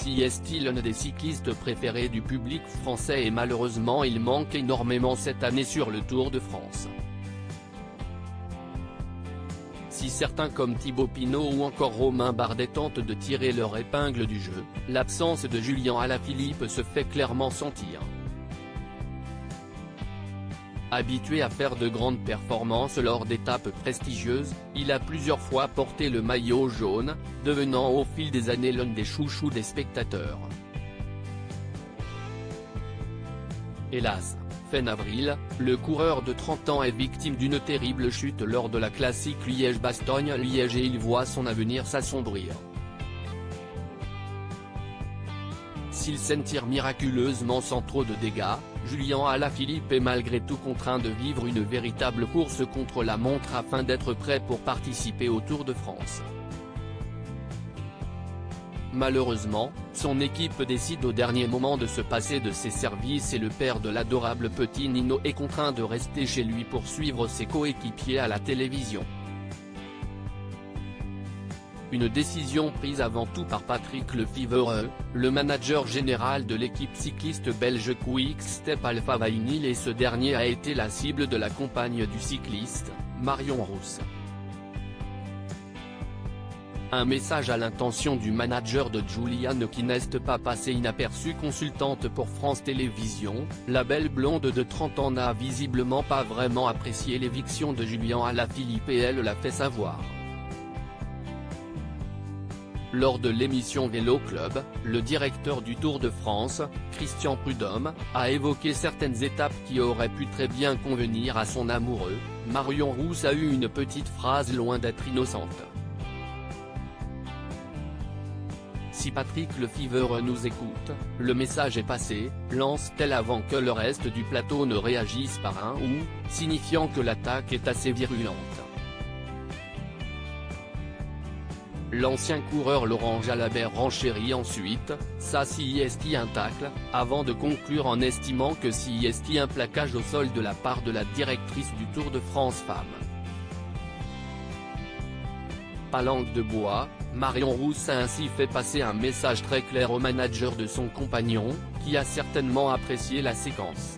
est l'un des cyclistes préférés du public français et malheureusement il manque énormément cette année sur le Tour de France. Si certains comme Thibaut Pinot ou encore Romain Bardet tentent de tirer leur épingle du jeu, l'absence de Julien Alaphilippe se fait clairement sentir. Habitué à faire de grandes performances lors d'étapes prestigieuses, il a plusieurs fois porté le maillot jaune, devenant au fil des années l'un des chouchous des spectateurs. Hélas, fin avril, le coureur de 30 ans est victime d'une terrible chute lors de la classique Liège-Bastogne-Liège et il voit son avenir s'assombrir. S'il s'en tire miraculeusement sans trop de dégâts, Julien Alaphilippe est malgré tout contraint de vivre une véritable course contre la montre afin d'être prêt pour participer au Tour de France. Malheureusement, son équipe décide au dernier moment de se passer de ses services et le père de l'adorable petit Nino est contraint de rester chez lui pour suivre ses coéquipiers à la télévision. Une décision prise avant tout par Patrick Lefevere, le manager général de l'équipe cycliste belge Quick Step Alpha Vinyl et ce dernier a été la cible de la compagne du cycliste, Marion Rousse. Un message à l'intention du manager de Juliane qui n'est pas passé inaperçu. Consultante pour France Télévisions, la belle blonde de 30 ans n'a visiblement pas vraiment apprécié l'éviction de Julien Alaphilippe et elle l'a fait savoir. Lors de l'émission Vélo Club, le directeur du Tour de France, Christian Prudhomme, a évoqué certaines étapes qui auraient pu très bien convenir à son amoureux. Marion Rousse a eu une petite phrase loin d'être innocente. Si Patrick Lefevere nous écoute, le message est passé, lance-t-elle avant que le reste du plateau ne réagisse par un « ou », signifiant que l'attaque est assez virulente. L'ancien coureur Laurent Jalabert renchérit ensuite, ça si est un tacle, avant de conclure en estimant que si est un plaquage au sol de la part de la directrice du Tour de France Femmes. Pas langue de bois, Marion Rousse a ainsi fait passer un message très clair au manager de son compagnon, qui a certainement apprécié la séquence.